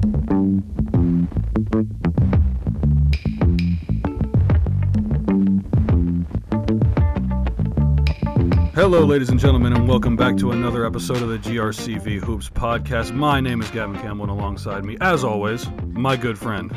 Hello, ladies and gentlemen, and welcome back to another episode of the GRCV Hoops podcast. My name is Gavin, Campbell, and alongside me, as always, my good friend,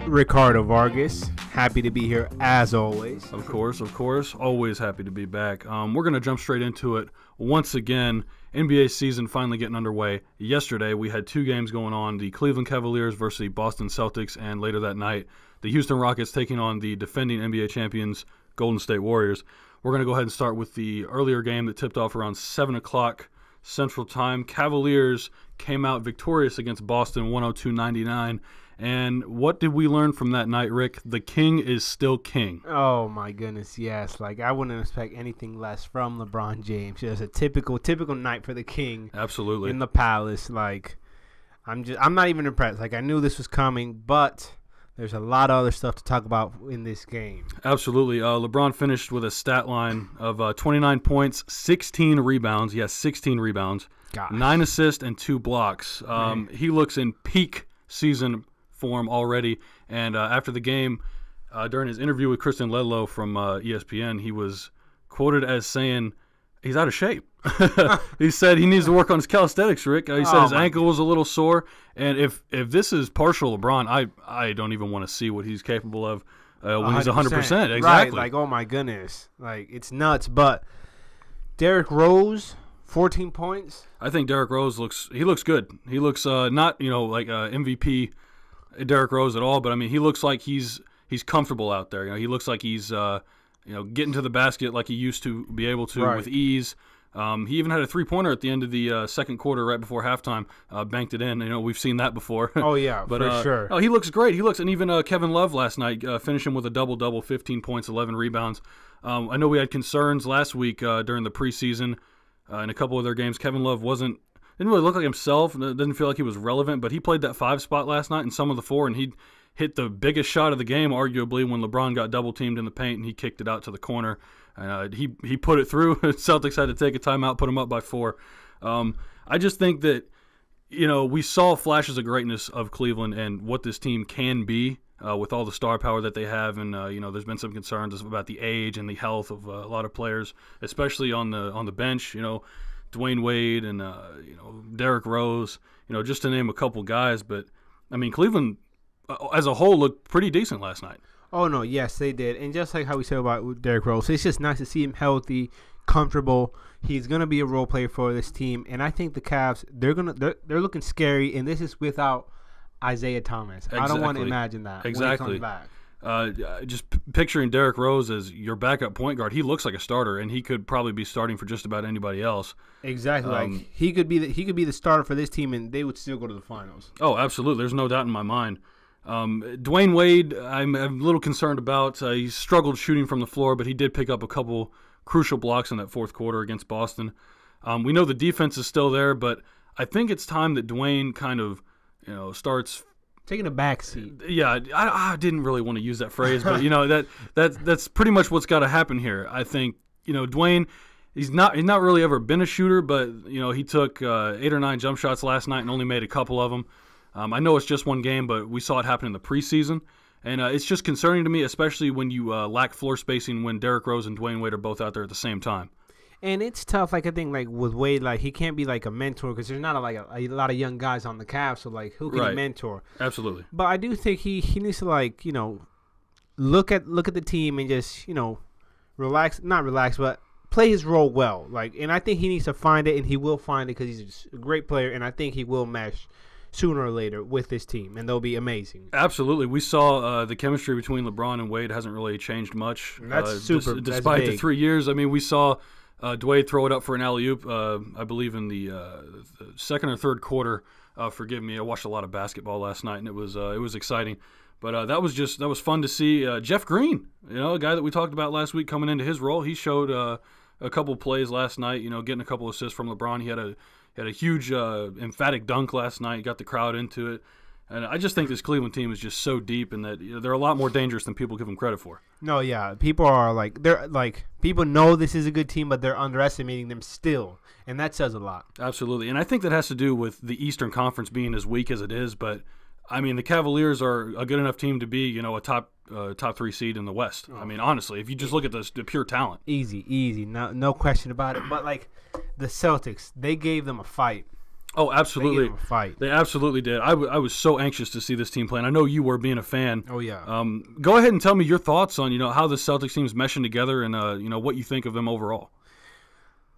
Ricardo, Vargas. Happy to be here, as always. Of course. Always happy to be back. We're going to jump straight into it. Once again, NBA season finally getting underway. Yesterday, we had two games going on, the Cleveland Cavaliers versus the Boston Celtics, and later that night, the Houston Rockets taking on the defending NBA champions, Golden State Warriors. We're going to go ahead and start with the earlier game that tipped off around 7 o'clock Central Time. Cavaliers came out victorious against Boston, 102-99. And what did we learn from that night, Rick? The king is still king. Oh, my goodness, yes. I wouldn't expect anything less from LeBron James. Just a typical night for the king. Absolutely. In the palace. I'm not even impressed. I knew this was coming, but there's a lot of other stuff to talk about in this game. Absolutely. LeBron finished with a stat line of 29 points, 16 rebounds. Yes, 16 rebounds. Gosh. 9 assists and 2 blocks. He looks in peak season form already. And after the game, during his interview with Kristen Ledlow from ESPN, he was quoted as saying he's out of shape. He said he needs to work on his calisthenics, Rick. He said his ankle was a little sore. And if this is partial LeBron, I don't even want to see what he's capable of when he's 100%. Exactly. Right, oh my goodness. It's nuts. But Derrick Rose, 14 points. I think Derrick Rose looks good. He looks not, like MVP Derrick Rose at all, but I mean he looks like he's comfortable out there. He looks like he's getting to the basket like he used to be able to with ease. He even had a three-pointer at the end of the second quarter, right before halftime, banked it in. We've seen that before. Oh yeah, but, for sure. Oh, he looks great. And even Kevin Love last night finishing with a double-double, 15 points, 11 rebounds. I know we had concerns last week during the preseason in a couple of their games. Kevin Love didn't really look like himself. Didn't feel like he was relevant, but he played that 5 spot last night in some of the 4, and he hit the biggest shot of the game, arguably, when LeBron got double-teamed in the paint, and he kicked it out to the corner. He put it through. Celtics had to take a timeout, put him up by 4. I just think that, we saw flashes of greatness of Cleveland and what this team can be with all the star power that they have. And, there's been some concerns about the age and the health of a lot of players, especially on the bench, Dwayne Wade and, Derrick Rose, just to name a couple guys. But, I mean, Cleveland as a whole looked pretty decent last night. Oh, no, yes, they did. And just like how we said about Derrick Rose, it's just nice to see him healthy, comfortable. He's going to be a role player for this team. And I think the Cavs, they're looking scary, and this is without Isaiah Thomas. Exactly. I don't want to imagine that exactly. when he comes back. Just picturing Derrick Rose as your backup point guard, he looks like a starter, and he could probably be starting for just about anybody else. Exactly. He could be the starter for this team, and they would still go to the finals. Oh, absolutely. There's no doubt in my mind. Dwayne Wade, I'm a little concerned about. He struggled shooting from the floor, but he did pick up a couple crucial blocks in that fourth quarter against Boston. We know the defense is still there, but I think it's time that Dwayne kind of, starts taking a back seat. Yeah, I didn't really want to use that phrase, but that's pretty much what's got to happen here. I think Dwayne, he's not really ever been a shooter, but he took 8 or 9 jump shots last night and only made a couple of them. I know it's just one game, but we saw it happen in the preseason, and it's just concerning to me, especially when you lack floor spacing when Derrick Rose and Dwayne Wade are both out there at the same time. And it's tough, I think, with Wade, he can't be a mentor because there's not a lot of young guys on the Cavs, so who can he mentor? Absolutely. But I do think he needs to look at the team and just not relax, but play his role well. And I think he needs to find it, and he will find it because he's a great player, and I think he will mesh sooner or later with this team, and they'll be amazing. Absolutely. We saw the chemistry between LeBron and Wade hasn't really changed much. That's super. Despite the 3 years. I mean, we saw Dwayne throw it up for an alley-oop, I believe in the second or third quarter. Forgive me, I watched a lot of basketball last night, and it was exciting. But that was fun to see. Jeff Green, a guy that we talked about last week coming into his role, he showed a couple plays last night, getting a couple assists from LeBron. He had a huge emphatic dunk last night, got the crowd into it. And I just think this Cleveland team is just so deep, and that they're a lot more dangerous than people give them credit for. No, yeah, people are people know this is a good team, but they're underestimating them still, and that says a lot. Absolutely, and I think that has to do with the Eastern Conference being as weak as it is. But I mean, the Cavaliers are a good enough team to be, a top 3 seed in the West. I mean, honestly, if you just look at the pure talent. Easy. No question about it. But, like, the Celtics, they gave them a fight. Oh, absolutely. They gave them a fight. They absolutely did. I was so anxious to see this team play, and I know you were being a fan. Oh, yeah. Go ahead and tell me your thoughts on, how the Celtics team's meshing together and, what you think of them overall.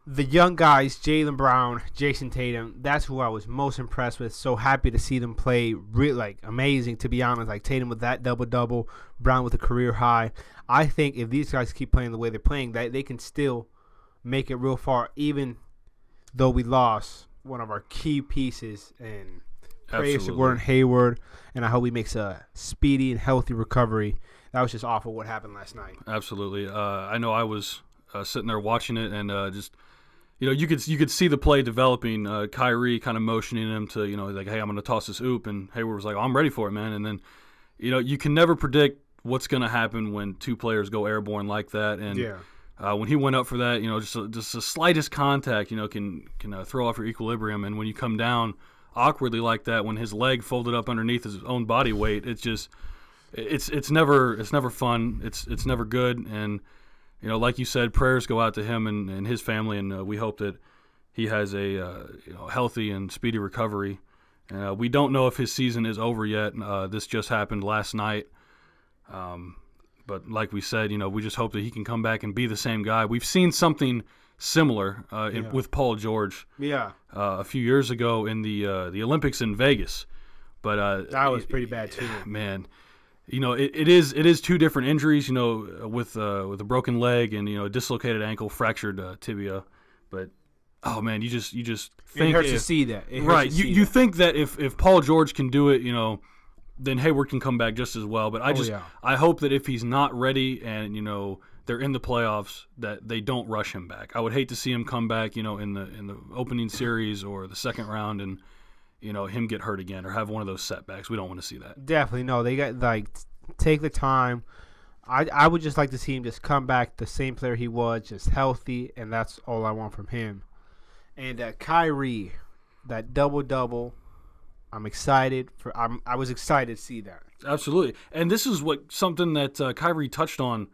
The young guys, Jaylen Brown, Jason Tatum, that's who I was most impressed with. So happy to see them play really, amazing, to be honest. Like, Tatum with that double-double, Brown with a career high. I think if these guys keep playing the way they're playing, they can still make it real far, even though we lost one of our key pieces. And prayers to Gordon Hayward, and I hope he makes a speedy and healthy recovery. That was just awful what happened last night. Absolutely. I know I was sitting there watching it and just – you could see the play developing. Kyrie kind of motioning him to, like, hey, I'm going to toss this oop, and Hayward was like, oh, I'm ready for it, man. And then, you can never predict what's going to happen when two players go airborne like that. And when he went up for that, just the slightest contact, can throw off your equilibrium. And when you come down awkwardly like that, when his leg folded up underneath his own body weight, it's just it's never fun. It's never good. And like you said, prayers go out to him and his family, and we hope that he has a healthy and speedy recovery. We don't know if his season is over yet. This just happened last night. But like we said, we just hope that he can come back and be the same guy. We've seen something similar with Paul George a few years ago in the Olympics in Vegas. But that was pretty bad too. Man. It is two different injuries, with a broken leg and a dislocated ankle, fractured tibia. But oh man, you just think it hurts to see that. Right, you think that if Paul George can do it, then Hayward can come back just as well. But I hope that if he's not ready and they're in the playoffs, that they don't rush him back. I would hate to see him come back, in the opening series or the second round and him get hurt again or have one of those setbacks. We don't want to see that. Definitely. No, they got, take the time. I would just like to see him just come back the same player he was, just healthy, and that's all I want from him. And Kyrie, that double-double, I'm excited. I was excited to see that. Absolutely. And this is something that Kyrie touched on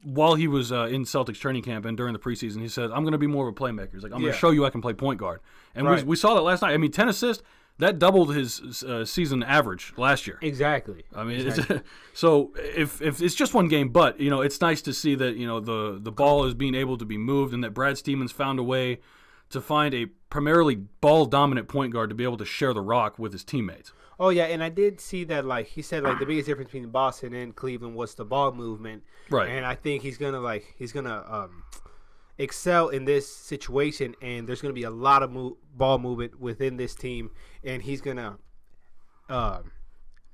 while he was in Celtics training camp and during the preseason. He said, I'm going to be more of a playmaker. He's like, I'm going to show you I can play point guard. And we saw that last night. I mean, 10 assists, that doubled his season average last year. Exactly. I mean, so if it's just one game, but, it's nice to see that, the ball is being able to be moved and that Brad Stevens found a way to find a primarily ball-dominant point guard to be able to share the rock with his teammates. Oh, yeah, and I did see that, he said, the biggest difference between Boston and Cleveland was the ball movement. Right. And I think he's going to, excel in this situation, and there's going to be a lot of ball movement within this team, and he's going to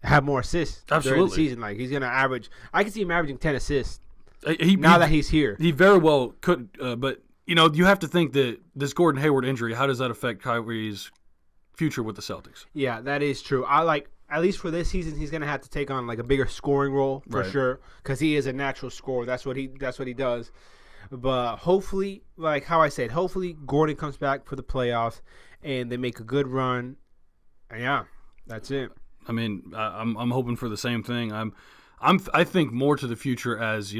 have more assists during the season. He's going to average – I can see him averaging 10 assists that he's here. He very well could, but, you have to think that this Gordon Hayward injury, how does that affect Kyrie's future with the Celtics? Yeah, that is true. At least for this season, he's going to have to take on, a bigger scoring role for sure because he is a natural scorer. That's what he does. But hopefully, how I said, hopefully Gordon comes back for the playoffs and they make a good run. And yeah, that's it. I mean, I'm hoping for the same thing. I think more to the future as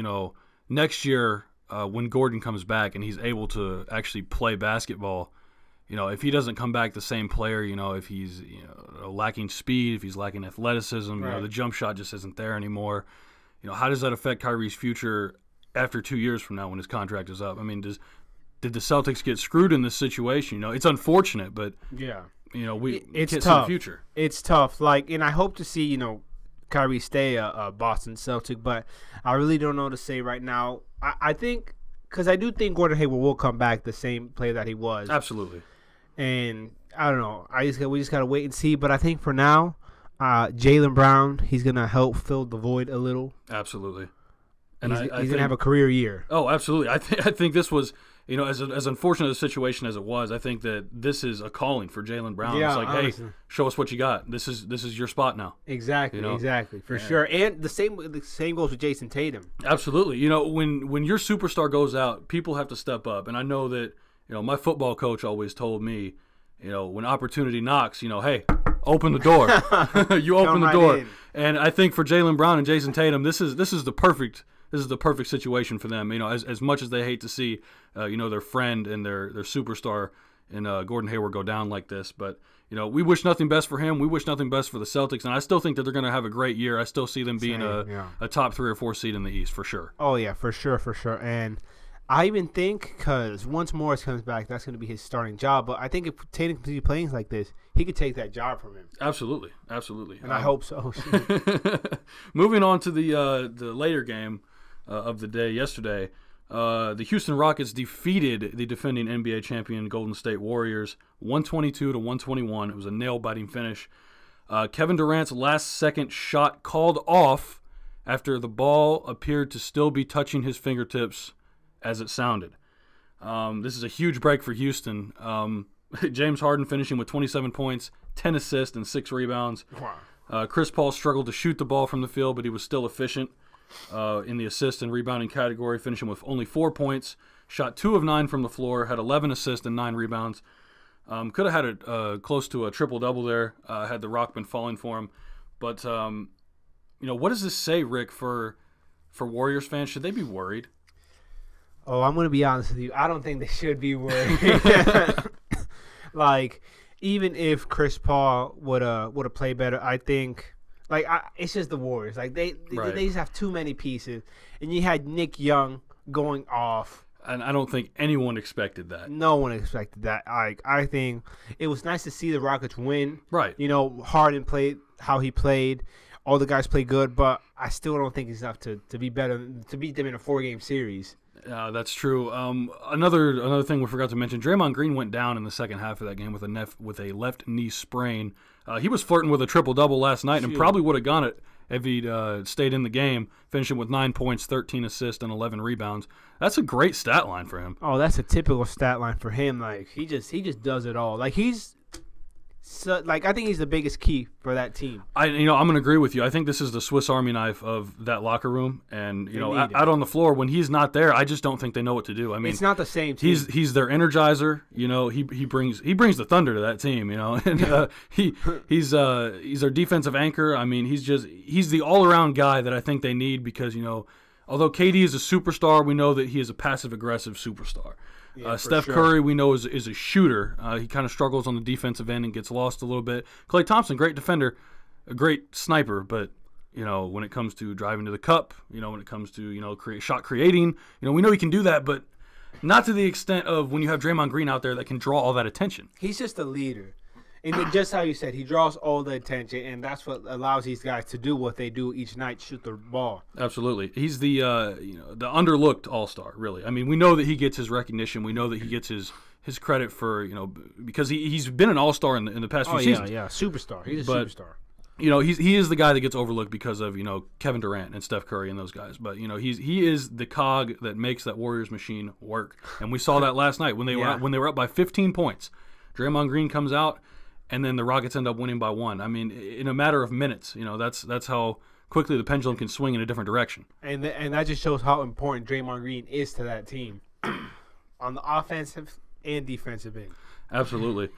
next year when Gordon comes back and he's able to actually play basketball. If he doesn't come back the same player, if he's lacking speed, if he's lacking athleticism, the jump shot just isn't there anymore. How does that affect Kyrie's future after 2 years from now when his contract is up? I mean, did the Celtics get screwed in this situation? It's unfortunate, but it's tough. See the future. It's tough. And I hope to see Kyrie stay a Boston Celtic, but I really don't know what to say right now. I think because I do think Gordon Hayward will come back the same player that he was. Absolutely. And I don't know. We just gotta wait and see. But I think for now, Jaylen Brown, he's gonna help fill the void a little. Absolutely. And he's going to have a career year. Oh, absolutely. I think this was, as unfortunate a situation as it was, I think that this is a calling for Jaylen Brown. Yeah, it's like, honestly. Hey, show us what you got. This is your spot now. Exactly, for sure. And the same goes with Jason Tatum. Absolutely. When your superstar goes out, people have to step up. And I know that, my football coach always told me, when opportunity knocks, hey, open the door. You open the door. In. And I think for Jaylen Brown and Jason Tatum, this is the perfect situation for them. You know, as much as they hate to see, their friend and their superstar and Gordon Hayward go down like this, but you know, we wish nothing best for him. We wish nothing best for the Celtics, and I still think that they're going to have a great year. I still see them being a top 3 or 4 seed in the East for sure. Oh yeah, for sure. And I even think because once Morris comes back, that's going to be his starting job. But I think if Tatum continues playing like this, he could take that job from him. Absolutely. And I hope so. Moving on to the later game of the day yesterday, the Houston Rockets defeated the defending NBA champion Golden State Warriors 122-121. It was a nail-biting finish. Kevin Durant's last-second shot called off after the ball appeared to still be touching his fingertips as it sounded. This is a huge break for Houston. James Harden finishing with 27 points, 10 assists, and 6 rebounds. Wow. Chris Paul struggled to shoot the ball from the field, but he was still efficient in the assist and rebounding category, finishing with only 4 points, shot 2 of 9 from the floor, had 11 assists and 9 rebounds. Could have had it close to a triple-double there had the rock been falling for him. But, what does this say, Rick, for Warriors fans? Should they be worried? Oh, I'm going to be honest with you. I don't think they should be worried. Like, even if Chris Paul would have played better, I think, it's just the Warriors. Like, they just have too many pieces. And you had Nick Young going off. And I don't think anyone expected that. No one expected that. I think it was nice to see the Rockets win. Right. Harden played how he played. All the guys played good, but I still don't think it's enough to be better, to beat them in a 4-game series. That's true. Another thing we forgot to mention: Draymond Green went down in the second half of that game with a left knee sprain. He was flirting with a triple-double last night and probably would have gone it if he'd stayed in the game, finishing with 9 points, 13 assists, and 11 rebounds. That's a great stat line for him. Oh, that's a typical stat line for him. Like he just does it all. Like I think he's the biggest key for that team. I'm going to agree with you. I think this is the Swiss Army knife of that locker room, and out on the floor when he's not there, I just don't think they know what to do. I mean, it's not the same team. He's their energizer. He brings the thunder to that team. And he's their defensive anchor. I mean, he's the all around guy that I think they need because although KD is a superstar, we know that he is a passive aggressive superstar. Yeah, Steph Curry, we know, is a shooter. He kind of struggles on the defensive end and gets lost a little bit. Klay Thompson, great defender, a great sniper, but when it comes to driving to the cup, when it comes to shot creating, we know he can do that, but not to the extent of when you have Draymond Green out there that can draw all that attention. He's just a leader. And just how you said, he draws all the attention, and that's what allows these guys to do what they do each night, shoot the ball. Absolutely. He's the the underlooked all-star, really. I mean, we know that he gets his recognition. We know that he gets his credit for, because he's been an all-star in the past few seasons. Yeah, superstar. He's a superstar. He is the guy that gets overlooked because of, Kevin Durant and Steph Curry and those guys. But, he is the cog that makes that Warriors machine work. And we saw that last night when they were up by 15 points. Draymond Green comes out, and then the Rockets end up winning by 1. I mean, in a matter of minutes, that's how quickly the pendulum can swing in a different direction. And that just shows how important Draymond Green is to that team on the offensive and defensive end. Absolutely.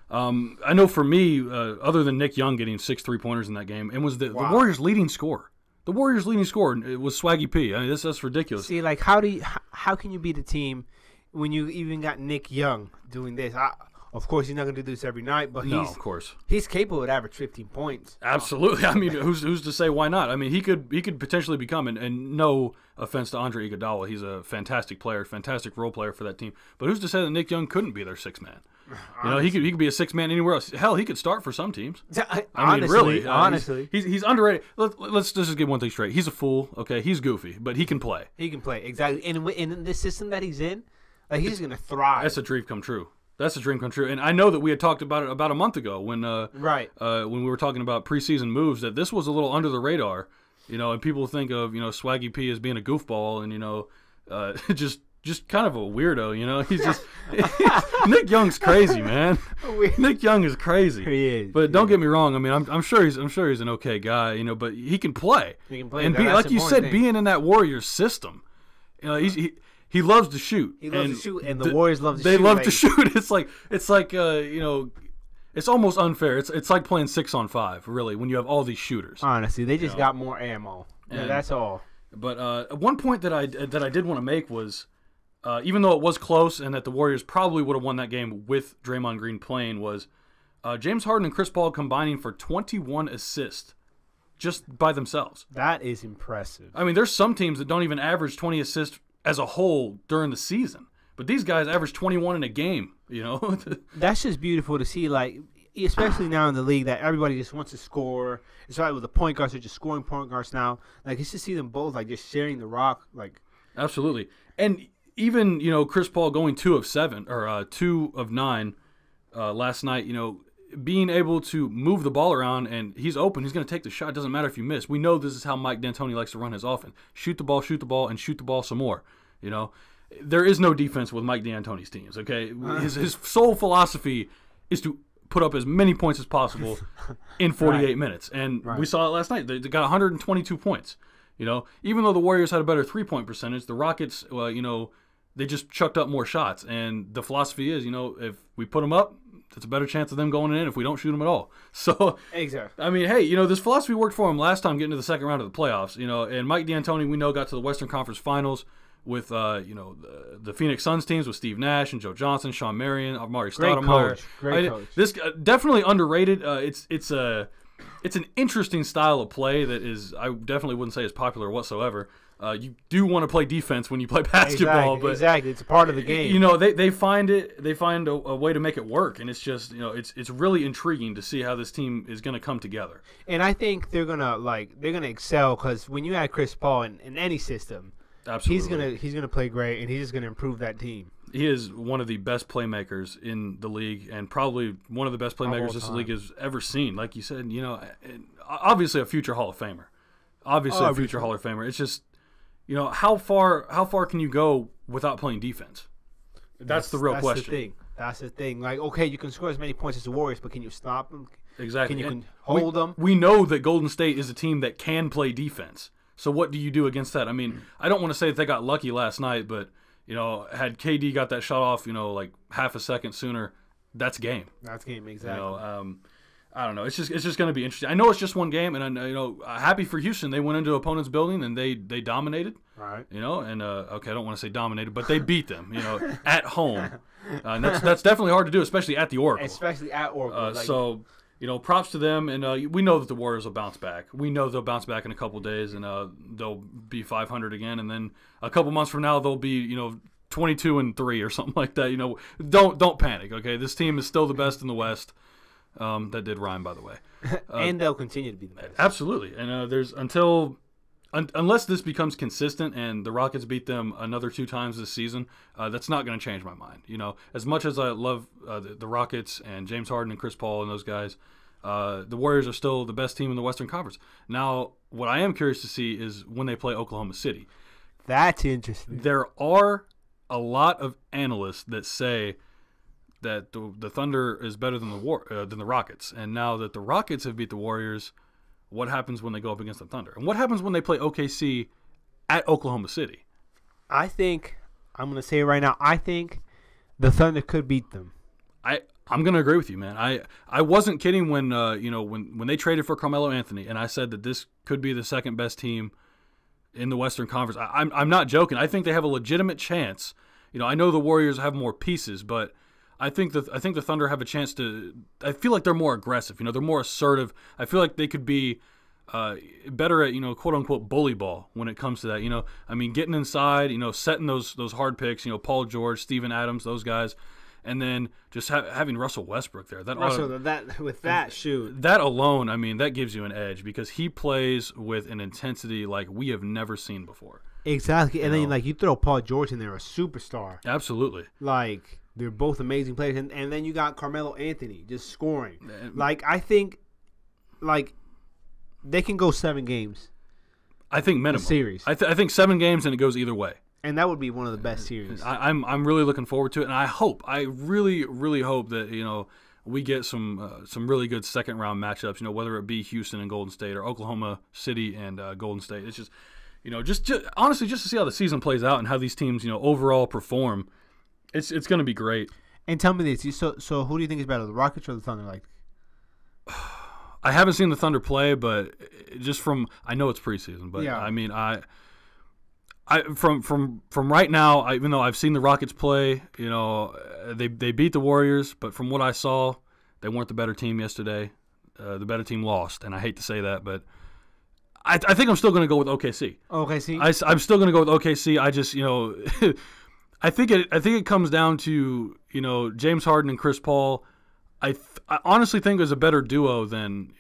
I know for me, other than Nick Young getting 6 3-pointers in that game, it was the Warriors' leading scorer. The Warriors' leading scorer was Swaggy P. I mean, that's ridiculous. See, like, how can you beat a team when you even got Nick Young doing this? Of course, he's not going to do this every night, but of course, he's capable of average 15 points. Absolutely. I mean, who's to say why not? I mean, he could potentially become, and no offense to Andre Iguodala, he's a fantastic player, fantastic role player for that team. But who's to say that Nick Young couldn't be their sixth man? He could be a sixth man anywhere else. Hell, he could start for some teams. Honestly, he's underrated. Let's just get one thing straight. He's a fool. Okay, he's goofy, but he can play. He can play exactly, and in the system that he's in, he's going to thrive. That's a dream come true. That's a dream come true. And I know that we had talked about it about a month ago when we were talking about preseason moves, that this was a little under the radar, and people think of, Swaggy P as being a goofball and, just kind of a weirdo, he's just Nick Young's crazy, man. Nick Young is crazy. He is. But don't get me wrong. I mean, I'm sure he's an okay guy, but he can play. He can play. And like you said, being in that Warriors system, he loves to shoot. He loves to shoot, and the Warriors love to shoot. They love to shoot. It's like it's almost unfair. It's like playing 6-on-5, really, when you have all these shooters. Honestly, they just got more ammo. Yeah, that's all. But one point that I did want to make was, even though it was close and that the Warriors probably would have won that game with Draymond Green playing, was James Harden and Chris Paul combining for 21 assists just by themselves. That is impressive. I mean, there's some teams that don't even average 20 assists as a whole during the season. But these guys average 21 in a game, you know? That's just beautiful to see, like, especially now in the league that everybody just wants to score. It's like with the point guards, they're just scoring point guards now. Like, it's just see them both, like, just sharing the rock. Like, absolutely. And even, you know, Chris Paul going 2 of 7 or 2 of 9 last night, you know, being able to move the ball around and he's open, he's going to take the shot. It doesn't matter if you miss. We know this is how Mike D'Antoni likes to run his offense. Shoot the ball, and shoot the ball some more, you know. There is no defense with Mike D'Antoni's teams, okay? His sole philosophy is to put up as many points as possible in 48 minutes. And we saw it last night. They got 122 points, you know. Even though the Warriors had a better three-point percentage, the Rockets, you know, they just chucked up more shots. And the philosophy is, you know, if we put them up, it's a better chance of them going in if we don't shoot them at all. So, exactly. I mean, hey, you know, this philosophy worked for him last time getting to the second round of the playoffs, you know. And Mike D'Antoni, we know, got to the Western Conference Finals with you know, the Phoenix Suns teams with Steve Nash and Joe Johnson, Sean Marion, Amari Stoudemire. Great coach. This definitely underrated. It's an interesting style of play that is, I definitely wouldn't say is popular whatsoever. You do want to play defense when you play basketball, but exactly, it's a part of the game. You know, they find a way to make it work, and it's just, you know, it's really intriguing to see how this team is going to come together. And I think they're gonna excel because when you add Chris Paul in any system. Absolutely. He's gonna play great, and he's just gonna improve that team. He is one of the best playmakers in the league, and probably one of the best playmakers this league has ever seen. Like you said, you know, obviously a future Hall of Famer. It's just, you know, how far can you go without playing defense? That's the real question. That's the thing. Like, okay, you can score as many points as the Warriors, but can you stop them? Exactly. Can you hold them? We know that Golden State is a team that can play defense. So what do you do against that? I mean, I don't want to say that they got lucky last night, but, you know, had KD got that shot off, you know, like half a second sooner, that's game. That's game, exactly. You know, I don't know. It's just going to be interesting. I know it's just one game, and you know, happy for Houston. They went into opponent's building and they dominated. Right. You know, and okay, I don't want to say dominated, but they beat them. You know, at home, and that's definitely hard to do, especially at the Oracle. So. You know, props to them, and we know that the Warriors will bounce back. We know they'll bounce back in a couple days, and they'll be 500 again, and then a couple months from now they'll be, you know, 22-3 or something like that. You know, don't panic, okay? This team is still the best in the West. That did rhyme, by the way. And they'll continue to be the best. Absolutely, and there's unless this becomes consistent and the Rockets beat them another 2 times this season, that's not going to change my mind. You know, as much as I love the Rockets and James Harden and Chris Paul and those guys, the Warriors are still the best team in the Western Conference. Now, what I am curious to see is when they play Oklahoma City. That's interesting. There are a lot of analysts that say that the Thunder is better than the Rockets, and now that the Rockets have beat the Warriors, what happens when they go up against the Thunder? And what happens when they play OKC at Oklahoma City? I think, I'm going to say it right now, I think the Thunder could beat them. I'm going to agree with you, man. I wasn't kidding when you know, when they traded for Carmelo Anthony, and I said that this could be the second best team in the Western Conference. I'm not joking. I think they have a legitimate chance. You know, I know the Warriors have more pieces, but I think the Thunder have a chance to. I feel like they're more aggressive. You know, they're more assertive. I feel like they could be better at, you know, quote unquote bully ball when it comes to that. You know, I mean, getting inside, you know, setting those hard picks. You know, Paul George, Steven Adams, those guys, and then just having Russell Westbrook there. That alone, I mean, that gives you an edge because he plays with an intensity like we have never seen before. Exactly, and then like you throw Paul George in there, a superstar. Absolutely, like. They're both amazing players. And then you got Carmelo Anthony just scoring. Like, I think, like, they can go 7 games. I think minimum. Series. I think 7 games and it goes either way. And that would be one of the best series. I'm really looking forward to it. And I really, really hope that, you know, we get some really good second-round matchups, you know, whether it be Houston and Golden State or Oklahoma City and Golden State. It's just, you know, just honestly, just to see how the season plays out and how these teams, you know, overall perform. It's going to be great. And tell me this: so who do you think is better, the Rockets or the Thunder? Like, I haven't seen the Thunder play, but just from I know it's preseason, but Yeah. I mean I from right now, even though I've seen the Rockets play, you know, they beat the Warriors, but from what I saw, they weren't the better team yesterday. The better team lost, and I hate to say that, but I think I'm still going to go with OKC. OKC. I'm still going to go with OKC. I just, you know, I think it comes down to, you know, James Harden and Chris Paul. I honestly think there's a better duo than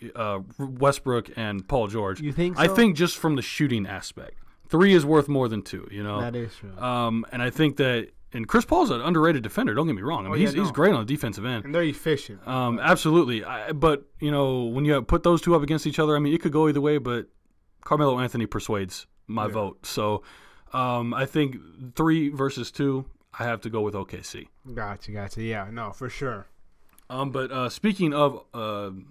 Westbrook and Paul George. You think so? I think just from the shooting aspect, 3 is worth more than 2. You know, That is true. and I think that, and Chris Paul's an underrated defender. Don't get me wrong. I mean, he's great on the defensive end. And they're efficient. Absolutely. But you know, when you put those two up against each other, I mean, it could go either way. But Carmelo Anthony persuades my vote. So I think 3 versus 2, I have to go with OKC. Gotcha. Yeah, no, for sure. But speaking of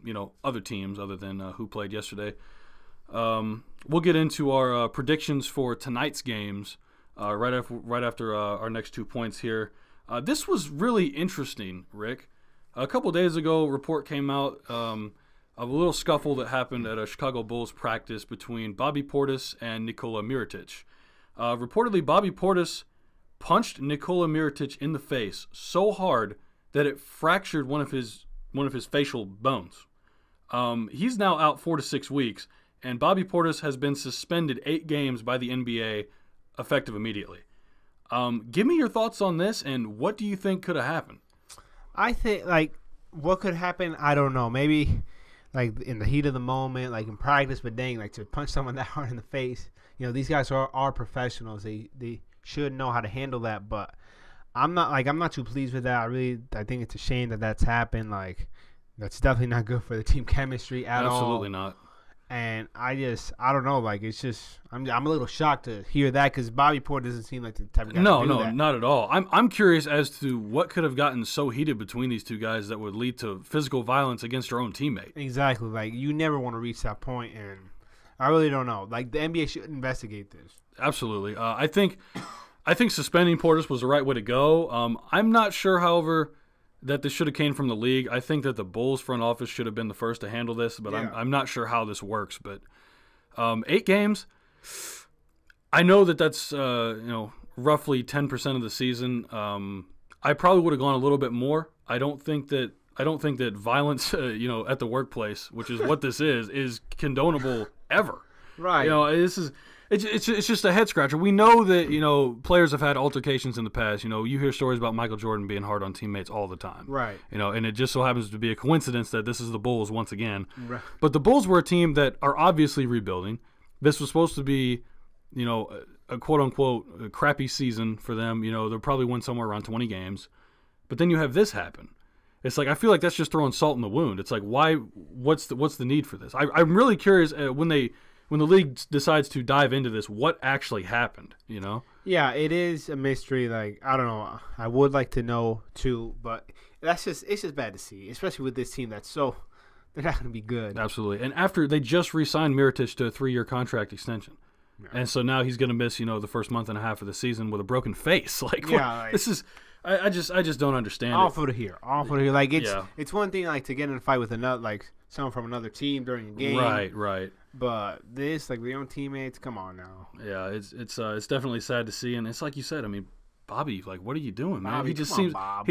you know, other teams other than who played yesterday, we'll get into our predictions for tonight's games right after our next 2 points here. This was really interesting, Rick. A couple days ago, a report came out of a little scuffle that happened at a Chicago Bulls practice between Bobby Portis and Nikola Mirotic. Reportedly, Bobby Portis punched Nikola Mirotic in the face so hard that it fractured one of his facial bones. He's now out 4 to 6 weeks, and Bobby Portis has been suspended 8 games by the NBA, effective immediately. Give me your thoughts on this, and what do you think could have happened? I think, like, what could happen, I don't know. Maybe, like, in the heat of the moment, like in practice, but dang, like, to punch someone that hard in the face. You know, these guys are professionals. They should know how to handle that, but I'm not too pleased with that. I think it's a shame that that's happened. Like, that's definitely not good for the team chemistry at all. Absolutely not. And I don't know. Like, it's just I'm a little shocked to hear that because Bobby Portis doesn't seem like the type of guy to do that. Not at all. I'm curious as to what could have gotten so heated between these two guys that would lead to physical violence against your own teammate. Exactly. Like, you never want to reach that point, and I really don't know. Like, the NBA should investigate this. Absolutely. I think suspending Portis was the right way to go. I'm not sure, however, that this should have came from the league. I think that the Bulls front office should have been the first to handle this, but Yeah. I'm not sure how this works. But 8 games, I know that's you know, roughly 10% of the season. I probably would have gone a little bit more. I don't think that violence, you know, at the workplace, which is what this is condonable ever. Right. You know, it's just a head scratcher. We know that, you know, players have had altercations in the past. You know, you hear stories about Michael Jordan being hard on teammates all the time. Right. You know, and it just so happens to be a coincidence that this is the Bulls once again. Right. But the Bulls were a team that are obviously rebuilding. This was supposed to be, you know, a quote-unquote crappy season for them. You know, they'll probably win somewhere around 20 games. But then you have this happen. It's like, I feel like that's just throwing salt in the wound. It's like, why? What's the need for this? I'm really curious when the league decides to dive into this, what actually happened, you know? Yeah, it is a mystery. Like, I don't know. I would like to know too, but it's just bad to see, especially with this team they're not going to be good. Absolutely. And after they just re-signed Mirotic to a 3-year contract extension. Yeah. And so now he's going to miss, you know, the first month and a half of the season with a broken face. Like, this is I just don't understand awful it. to hear. Like, it's one thing, like, to get in a fight with someone from another team during a game. Right. But this, like, their own teammates, come on now. Yeah, it's definitely sad to see, and it's like you said. I mean, Bobby, like, what are you doing, man? Bobby, He just come on, seems Bob.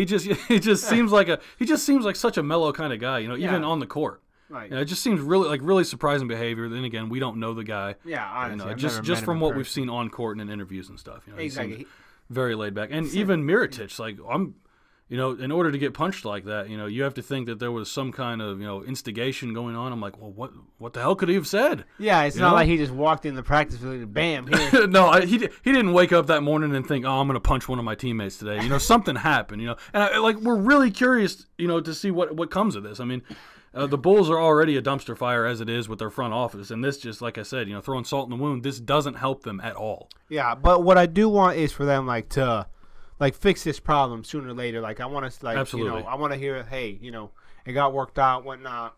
he just seems like such a mellow kind of guy. You know, even on the court. Right. You know, it just seems really surprising behavior. Then again, we don't know the guy. Yeah, honestly, you know, I've never met just him from in what person. we've seen on court and in interviews and stuff. You know, Exactly. He seems very laid back, and even Mirotic, like you know, in order to get punched like that, you know, you have to think that there was some kind of, you know, instigation going on. I'm like, well, what the hell could he have said? Yeah, it's You not know? like he just walked in the practice facility, bam, here. No, he didn't wake up that morning and think, oh, I'm going to punch one of my teammates today. You know, something happened, you know. And we're really curious, you know, to see what comes of this. I mean, the Bulls are already a dumpster fire as it is with their front office. And this just, like I said, you know, throwing salt in the wound, this doesn't help them at all. Yeah, but what I do want is for them, like, to, like, fix this problem sooner or later. Like, I want to, like, Absolutely. you know, I want to hear, hey, you know, it got worked out, whatnot.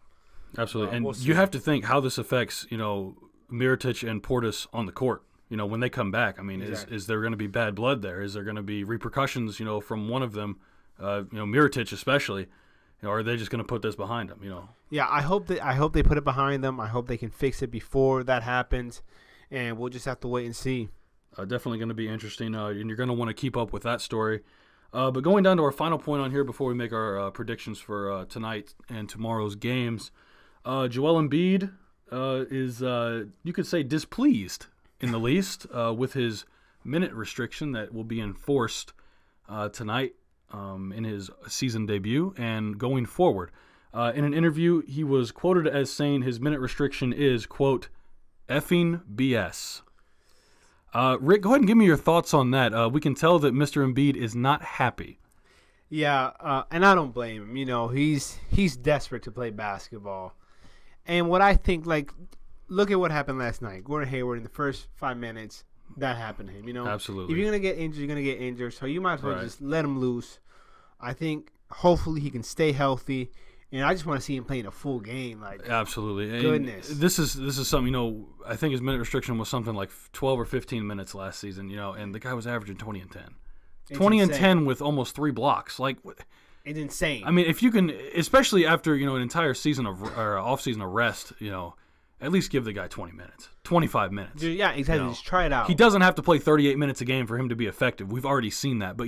Absolutely. And we'll see. you have to think how this affects, you know, Mirotic and Portis on the court. You know, when they come back, I mean, Exactly. is there going to be bad blood there? Is there going to be repercussions, you know, from one of them Mirotic especially. Or are they just going to put this behind them? Yeah, I hope they put it behind them. I hope they can fix it before that happens, and we'll just have to wait and see. Definitely going to be interesting, and you're going to want to keep up with that story. But going down to our final point on here before we make our predictions for tonight and tomorrow's games, Joel Embiid is, you could say, displeased in the least with his minute restriction that will be enforced tonight in his season debut and going forward. In an interview, he was quoted as saying his minute restriction is, quote, effing BS. Rick, go ahead and give me your thoughts on that. We can tell that Mr. Embiid is not happy. Yeah, and I don't blame him. He's desperate to play basketball. And what I think, look at what happened last night. Gordon Hayward in the first 5 minutes, that happened to him. Absolutely. If you're going to get injured, you're going to get injured. So you might as well just let him loose. I think hopefully he can stay healthy. And I just want to see him playing a full game. Absolutely. Goodness. And this is something, I think his minute restriction was something like 12 or 15 minutes last season, and the guy was averaging 20 and 10. It's 20 insane. and 10 with almost 3 blocks. It's insane. I mean, if you can, especially after, an entire season or off-season of rest, at least give the guy 20 minutes, 25 minutes. Dude, yeah, exactly. Just try it out. He doesn't have to play 38 minutes a game for him to be effective. We've already seen that. But,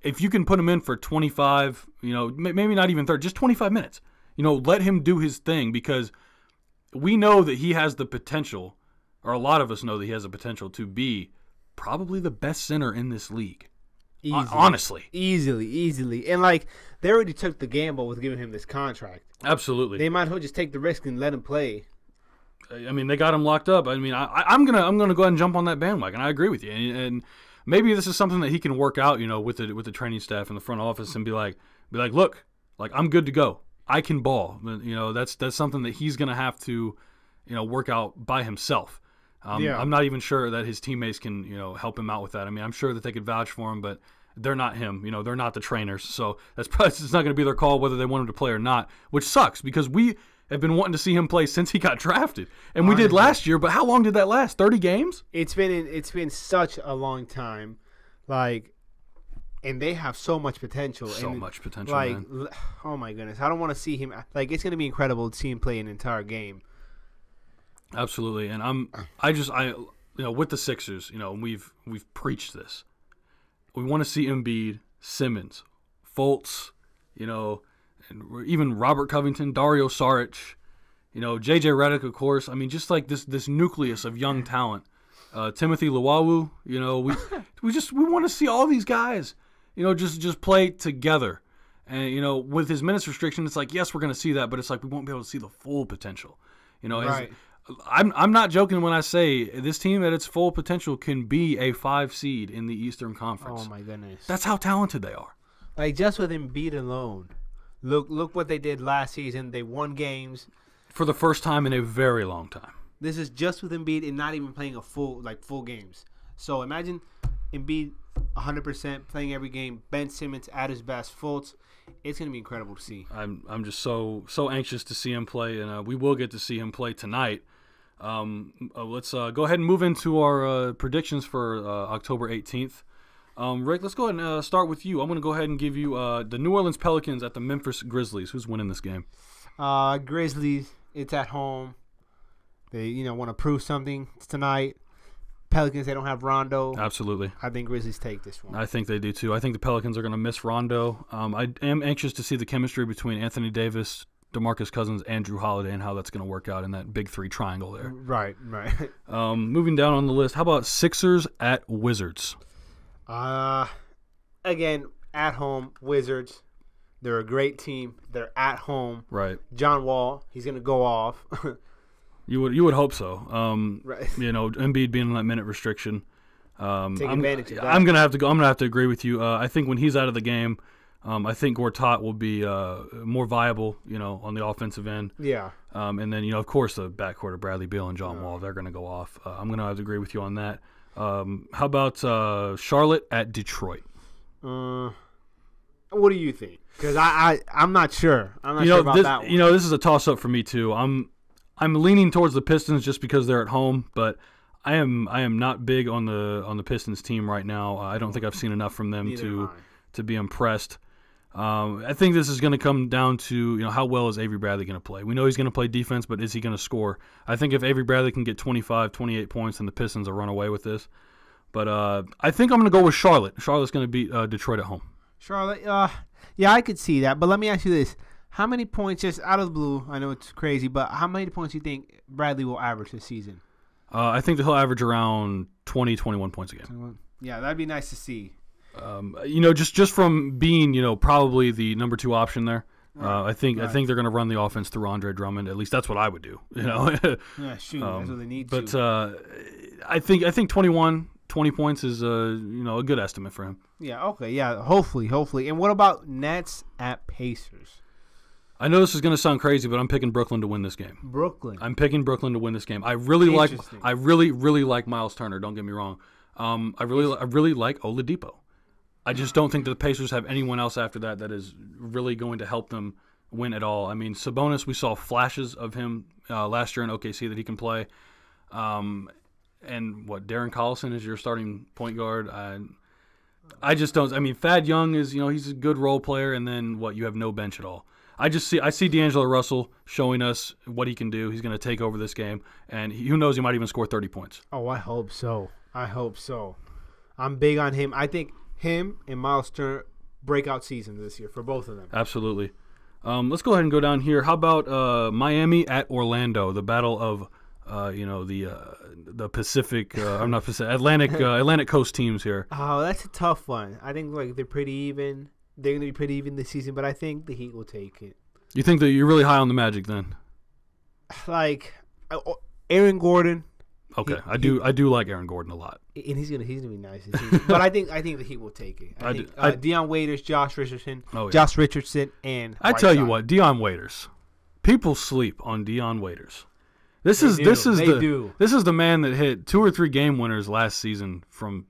if you can put him in for 25, maybe not even 30, just 25 minutes. Let him do his thing because we know that he has the potential, or a lot of us know that he has the potential to be probably the best center in this league. Easily. Honestly. Easily. And, they already took the gamble with giving him this contract. Absolutely. They might as well just take the risk and let him play. I mean, they got him locked up. I mean, I'm gonna go ahead and jump on that bandwagon. I agree with you. And maybe this is something that he can work out, with the training staff in the front office and be like, look, I'm good to go. I can ball. That's something that he's going to have to, work out by himself. I'm not even sure that his teammates can, help him out with that. I mean, I'm sure that they could vouch for him, but they're not him. They're not the trainers. So it's not going to be their call whether they want him to play or not, which sucks because we have been wanting to see him play since he got drafted. And we did last year, but how long did that last? 30 games? It's been such a long time. And they have so much potential. Much potential, man. Oh my goodness. I don't want to see him. It's going to be incredible to see him play an entire game. Absolutely. And with the Sixers, we've preached this. We want to see Embiid, Simmons, Fultz, and even Robert Covington, Dario Saric, JJ Redick, of course. I mean, just this nucleus of young talent. Timothy Luwawu, we want to see all these guys. Just play together. And, with his minutes restriction, it's yes, we're going to see that, but it's we won't be able to see the full potential. Right. I'm not joking when I say this team at its full potential can be a 5 seed in the Eastern Conference. Oh, my goodness. That's how talented they are. Just with Embiid alone, look what they did last season. They won games. For the first time in a very long time. This is just with Embiid and not even playing a full games. So imagine Embiid 100% playing every game. Ben Simmons at his best. Fultz. It's going to be incredible to see. I'm just so anxious to see him play, and we will get to see him play tonight. Let's go ahead and move into our predictions for October 18th. Rick, let's go ahead and start with you. I'm going to go ahead and give you the New Orleans Pelicans at the Memphis Grizzlies. Who's winning this game? Grizzlies. It's at home. They want to prove something tonight. Pelicans, they don't have Rondo. Absolutely. I think Grizzlies take this one. I think they do too. I think the Pelicans are going to miss Rondo. I am anxious to see the chemistry between Anthony Davis, DeMarcus Cousins, and Drew Holiday and how that's going to work out in that big 3 triangle there. Right. Moving down on the list, how about Sixers at Wizards? Again, at home, Wizards. They're a great team. They're at home. Right. John Wall, he's going to go off. You would hope so. Right. Embiid being on that minute restriction. Take advantage of that. I'm gonna have to agree with you. I think when he's out of the game, I think Gortat will be more viable. On the offensive end. Yeah. And then of course the backcourt of Bradley Beal and John Wall, they're gonna go off. I'm gonna have to agree with you on that. How about Charlotte at Detroit? What do you think? Because I'm not sure. I'm not sure about that one. This is a toss up for me too. I'm leaning towards the Pistons just because they're at home, but I am not big on the Pistons team right now. I don't think I've seen enough from them to be impressed. I think this is going to come down to how well is Avery Bradley going to play. We know he's going to play defense, but is he going to score? I think if Avery Bradley can get 25, 28 points, then the Pistons will run away with this. But I think I'm going to go with Charlotte. Charlotte's going to beat Detroit at home. Charlotte, yeah, I could see that. But let me ask you this. How many points, just out of the blue, I know it's crazy, but how many points do you think Bradley will average this season? I think that he'll average around 20, 21 points a game. 21. Yeah, that'd be nice to see. Just from being, probably the number 2 option there. Right. I think they're going to run the offense through Andre Drummond. At least that's what I would do. Yeah, shoot, that's what they need to. But I think 20 points is a good estimate for him. Yeah. Okay. Yeah. Hopefully. And what about Nets at Pacers? I know this is going to sound crazy, but I'm picking Brooklyn to win this game. I'm picking Brooklyn to win this game. I really like Miles Turner. Don't get me wrong. I really like Oladipo. I just don't think that the Pacers have anyone else after that is really going to help them win at all. I mean, Sabonis, we saw flashes of him last year in OKC that he can play. And Darren Collison is your starting point guard. I just don't. I mean, Thad Young is, he's a good role player, and then you have no bench at all. I see D'Angelo Russell showing us what he can do. He's going to take over this game, and who knows, he might even score 30 points. Oh, I hope so. I'm big on him. I think him and Miles Turner breakout season this year for both of them. Absolutely. Let's go ahead and go down here. How about Miami at Orlando, the battle of the Pacific, I'm not Pacific, Atlantic Coast teams here. Oh, that's a tough one. I think they're pretty even. They're going to be pretty even this season, but I think the Heat will take it. You think that you're really high on the Magic then? Aaron Gordon. Okay, I do like Aaron Gordon a lot, and he's gonna be nice. But I think the Heat will take it. I think Deion Waiters, Josh Richardson, and I tell you what, Deion Waiters. People sleep on Deion Waiters. This is the man that hit 2 or 3 game winners last season from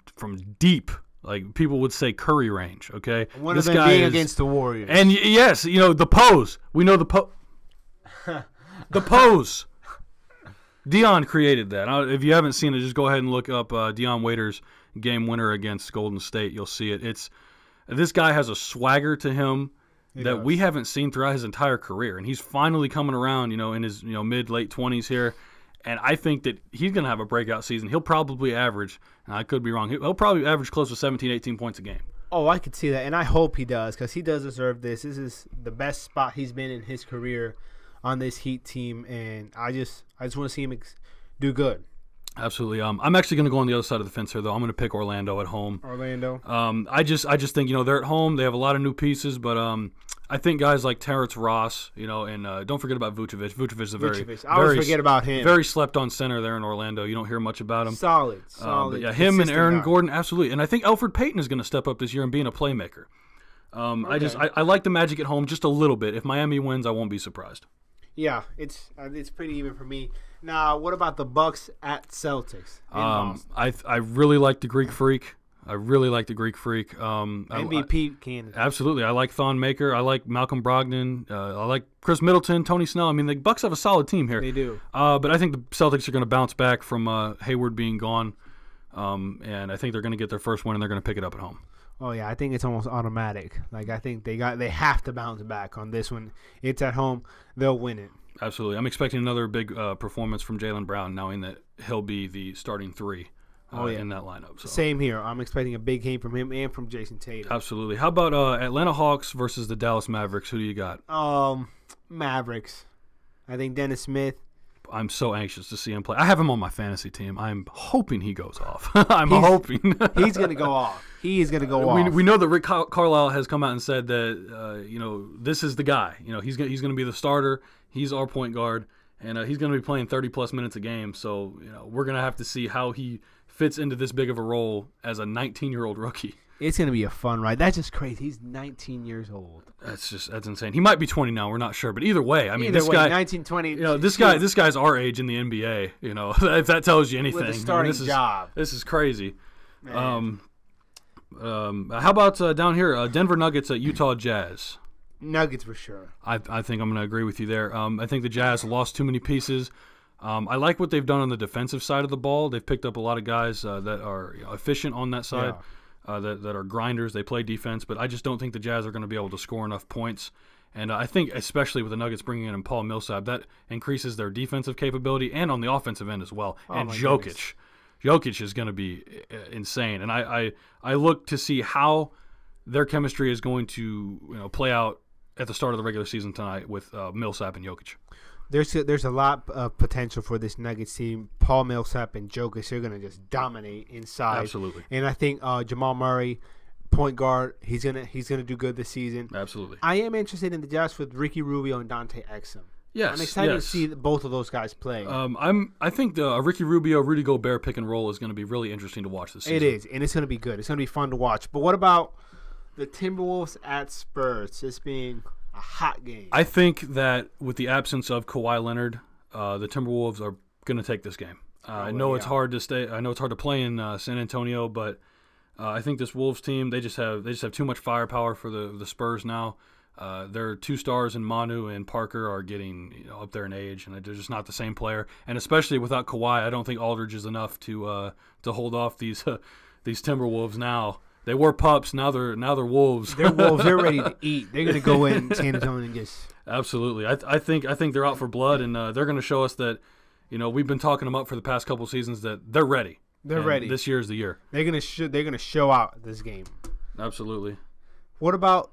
deep. Like people would say Curry range, okay? One of them being against the Warriors. And yes, the pose. We know the pose. The pose. Deion created that. If you haven't seen it, just go ahead and look up Deion Waiters' game winner against Golden State. You'll see it. This guy has a swagger to him that we haven't seen throughout his entire career, and he's finally coming around, in his mid-late 20s here. And I think that he's going to have a breakout season. He'll probably average, and I could be wrong, he'll probably average close to 17, 18 points a game. Oh, I could see that, and I hope he does because he does deserve this. This is the best spot he's been in his career on this Heat team, and I just want to see him do good. Absolutely. I'm actually going to go on the other side of the fence here, though. I'm going to pick Orlando at home. I just think they're at home. They have a lot of new pieces, but I think guys like Terrence Ross, and don't forget about Vucevic. Vucevic is I always forget about him. Very slept on center there in Orlando. You don't hear much about him. Solid. But yeah, him and Aaron Gordon, absolutely. And I think Elfrid Payton is going to step up this year and being a playmaker. Okay. I like the Magic at home just a little bit. If Miami wins, I won't be surprised. Yeah, it's pretty even for me. Now, what about the Bucks at Celtics? I really like the Greek Freak. MVP candidate. Absolutely. I like Thon Maker. I like Malcolm Brogdon. I like Chris Middleton, Tony Snell. I mean, the Bucks have a solid team here. They do. But I think the Celtics are going to bounce back from Hayward being gone. And I think they're going to get their first win, and they're going to pick it up at home. Oh yeah, I think it's almost automatic. I think they have to bounce back on this one. It's at home, they'll win it. Absolutely, I'm expecting another big performance from Jaylen Brown, knowing that he'll be the starting 3 in that lineup. So. Same here. I'm expecting a big game from him and from Jason Tatum. Absolutely. How about Atlanta Hawks versus the Dallas Mavericks? Who do you got? Mavericks. I think Dennis Smith. I'm so anxious to see him play. I have him on my fantasy team. I'm hoping he goes off. Hoping he's going to go off. He is going to go off. We know that Rick Carlisle has come out and said that this is the guy. He's going to be the starter. He's our point guard, and he's going to be playing 30-plus minutes a game. So we're going to have to see how he fits into this big of a role as a 19-year-old rookie. It's going to be a fun ride. That's just crazy. He's 19 years old. That's insane. He might be 20 now. We're not sure, but either way, this guy, 19, 20. This guy's our age in the NBA. If that tells you anything. With a starting job. This is crazy. How about down here, Denver Nuggets at Utah Jazz? Nuggets for sure. I think I'm going to agree with you there. I think the Jazz lost too many pieces. I like what they've done on the defensive side of the ball. They've picked up a lot of guys that are efficient on that side. that are grinders. They play defense, but I just don't think the Jazz are going to be able to score enough points. And I think, especially with the Nuggets bringing in Paul Millsap, that increases their defensive capability and on the offensive end as well. And Jokic is going to be insane. And I look to see how their chemistry is going to play out at the start of the regular season tonight with Millsap and Jokic. There's a lot of potential for this Nuggets team. Paul Millsap and Jokic, they're going to just dominate inside. Absolutely. And I think Jamal Murray, point guard, he's gonna do good this season. Absolutely. I am interested in the Jazz with Ricky Rubio and Dante Exum. Yes, I'm excited to see both of those guys play. I think the Ricky Rubio, Rudy Gobert pick and roll is going to be really interesting to watch this season. It is, and it's going to be good. It's going to be fun to watch. But what about the Timberwolves at Spurs? This being a hot game. I think that with the absence of Kawhi Leonard, the Timberwolves are going to take this game. I know it's hard to stay. I know it's hard to play in San Antonio, but I think this Wolves team they just have too much firepower for the Spurs now. Their two stars in Manu and Parker are getting up there in age, and they're just not the same player. And especially without Kawhi, I don't think Aldridge is enough to hold off these Timberwolves now. They were pups. Now they're wolves. They're wolves. They're ready to eat. They're going to go in San Antonio and just absolutely. I think they're out for blood, and they're going to show us that we've been talking them up for the past couple seasons that they're ready. They're ready. This year is the year. They're going to show out this game. Absolutely. What about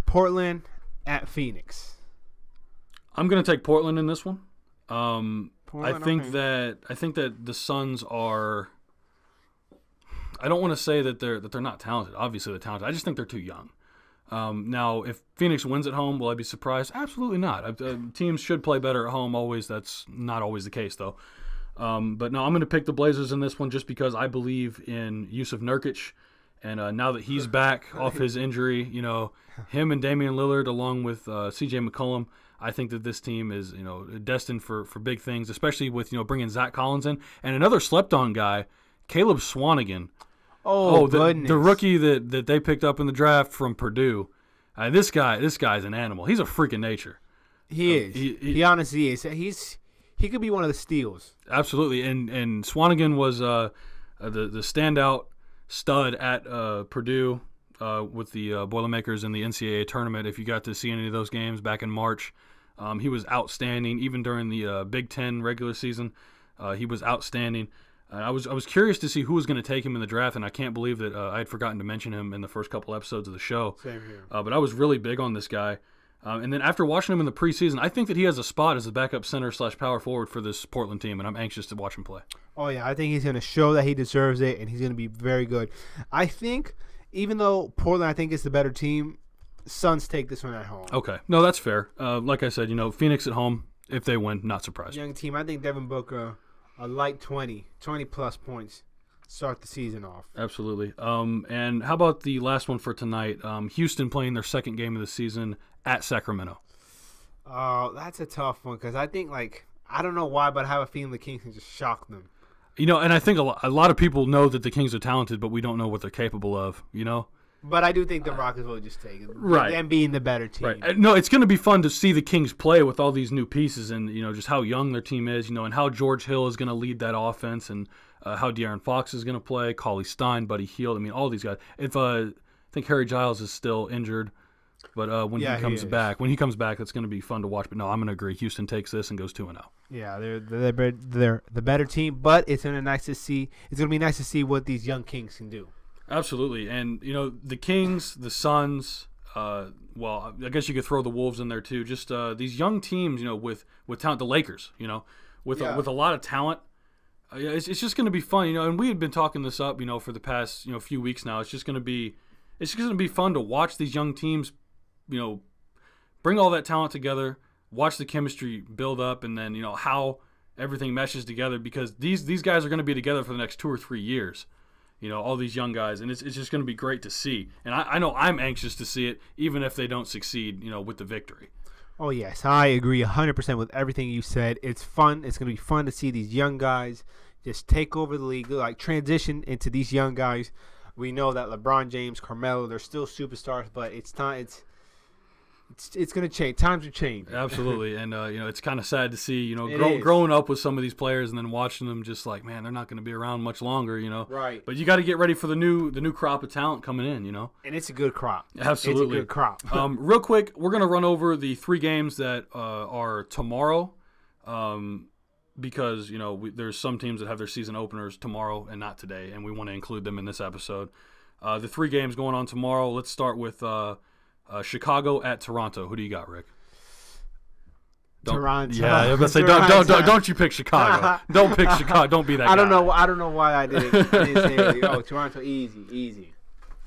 Portland at Phoenix? I'm going to take Portland in this one. I think that the Suns are. I don't want to say that they're not talented. Obviously, they're talented. I just think they're too young. Now, if Phoenix wins at home, will I be surprised? Absolutely not. Teams should play better at home. Always, that's not always the case, though. But no, I'm going to pick the Blazers in this one just because I believe in Yusuf Nurkic, and now that he's back off his injury, him and Damian Lillard along with C.J. McCollum. I think that this team is destined for big things, especially with bringing Zach Collins in and another slept-on guy, Caleb Swanigan. Goodness. The rookie that they picked up in the draft from Purdue. This guy's an animal. He's a freak of nature. He is. He honestly is. He could be one of the steals. Absolutely. And Swanigan was the standout stud at Purdue with the Boilermakers in the NCAA tournament. If you got to see any of those games back in March, he was outstanding. Even during the Big Ten regular season, he was outstanding. I was curious to see who was going to take him in the draft, and I can't believe that I had forgotten to mention him in the first couple episodes of the show. Same here. But I was really big on this guy. And then after watching him in the preseason, I think that he has a spot as a backup center / power forward for this Portland team, and I'm anxious to watch him play. Oh, yeah. I think he's going to show that he deserves it, and he's going to be very good. I think, even though Portland, I think, is the better team, Suns take this one at home. Okay. No, that's fair. Like I said, Phoenix at home, if they win, not surprised. Young team. I think Devin Booker, a light 20-plus points, start the season off. Absolutely. And how about the last one for tonight? Houston playing their second game of the season at Sacramento. That's a tough one because I think, I don't know why, but I have a feeling the Kings can just shock them. And I think a lot of people know that the Kings are talented, but we don't know what they're capable of, But I do think the Rockets will just take it. Right. Them being the better team. Right. No, it's going to be fun to see the Kings play with all these new pieces and, just how young their team is, and how George Hill is going to lead that offense and how De'Aaron Fox is going to play, Cauley Stein, Buddy Hield. All these guys. I think Harry Giles is still injured, but when he comes back, that's going to be fun to watch. But no, I'm going to agree. Houston takes this and goes 2-0. Yeah, they're the better team, but it's going to be nice to see what these young Kings can do. Absolutely. And, the Kings, the Suns, I guess you could throw the Wolves in there too. Just these young teams, with talent, the Lakers, with a lot of talent. It's just going to be fun, and we had been talking this up, for the past, few weeks now. It's just going to be fun to watch these young teams, bring all that talent together, watch the chemistry build up, and then, how everything meshes together because these guys are going to be together for the next 2 or 3 years. All these young guys, and it's just going to be great to see. And I know I'm anxious to see it, even if they don't succeed, with the victory. Oh, yes, I agree 100% with everything you said. It's fun. It's going to be fun to see these young guys just take over the league, transition into these young guys. We know that LeBron James, Carmelo, they're still superstars, but it's time. It's going to change. Times are changing. Absolutely, and it's kind of sad to see, It growing up with some of these players and then watching them just like, man, they're not going to be around much longer, Right. But you got to get ready for the new crop of talent coming in, And it's a good crop. Absolutely, it's a good crop. Real quick, we're going to run over the 3 games that are tomorrow, because there's some teams that have their season openers tomorrow and not today, and we want to include them in this episode. The 3 games going on tomorrow. Let's start with Chicago at Toronto. Who do you got, Rick? Toronto. Yeah, I was going to say, don't you pick Chicago. Don't pick Chicago. Don't be that guy. I don't know why I didn't say, Toronto, easy.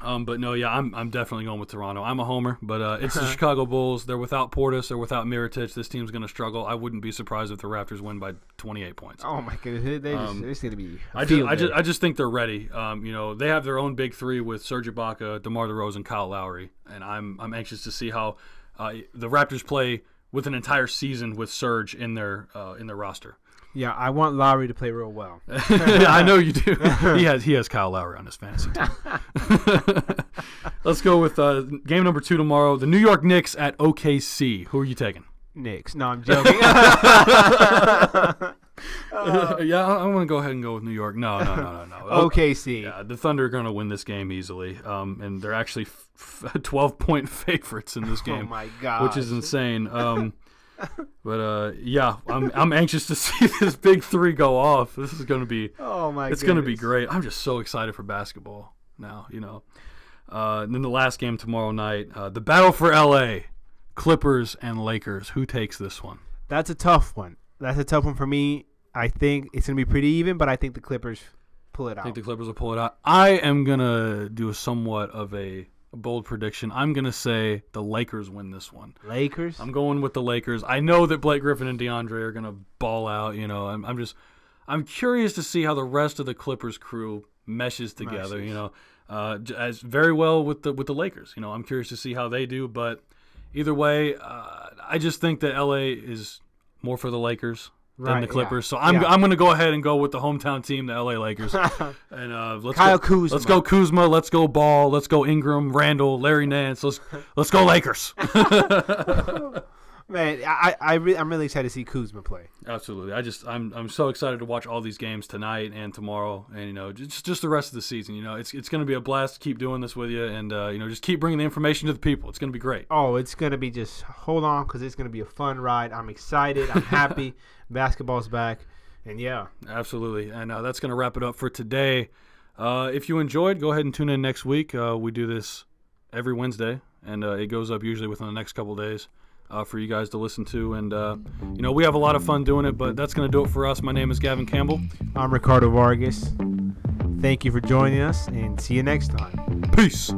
But no, yeah, I'm definitely going with Toronto. I'm a homer, but it's the Chicago Bulls. They're without Portis. They're without Mirotic. This team's going to struggle. I wouldn't be surprised if the Raptors win by 28 points. Oh my goodness, it's going to be. I just think they're ready. They have their own big 3 with Serge Ibaka, DeMar DeRozan, Kyle Lowry, and I'm anxious to see how the Raptors play with an entire season with Serge in their roster. Yeah, I want Lowry to play real well. I know you do. He has Kyle Lowry on his fantasy team. Let's go with game number 2 tomorrow. The New York Knicks at OKC. Who are you taking? Knicks. No, I'm joking. Yeah, I'm going to go ahead and go with New York. No. OKC. Yeah, the Thunder are going to win this game easily, and they're actually 12-point favorites in this game. Oh my god, which is insane. But yeah, I'm anxious to see this big 3 go off. This is going to be it's going to be great. I'm just so excited for basketball now. And then the last game tomorrow night, the battle for LA, Clippers and Lakers. Who takes this one? That's a tough one. That's a tough one for me. I think it's going to be pretty even, but I think the Clippers pull it out. I think the Clippers will pull it out. I am going to do a somewhat of a bold prediction. I'm going to say the Lakers win this one. Lakers? I'm going with the Lakers. I know that Blake Griffin and DeAndre are going to ball out. I'm curious to see how the rest of the Clippers crew meshes together. As very well with the Lakers. I'm curious to see how they do. But either way, I just think that LA is more for the Lakers than the Clippers. So I'm going to go ahead and go with the hometown team, the LA Lakers. And Kuzma. Let's go Kuzma. Let's go Ball. Let's go Ingram, Randall, Larry Nance. Let's go Lakers. Man, I'm really excited to see Kuzma play. Absolutely. I'm so excited to watch all these games tonight and tomorrow, and just the rest of the season. It's going to be a blast to keep doing this with you, and just keep bringing the information to the people. It's going to be great. Oh, it's going to be just hold on, because it's going to be a fun ride. I'm excited. I'm happy. Basketball's back, and yeah, absolutely. And that's going to wrap it up for today. If you enjoyed, go ahead and tune in next week. We do this every Wednesday, and it goes up usually within the next couple of days. For you guys to listen to, and we have a lot of fun doing it, but that's going to do it for us. My name is Gavin Campbell. I'm Ricardo Vargas. Thank you for joining us, and see you next time. Peace.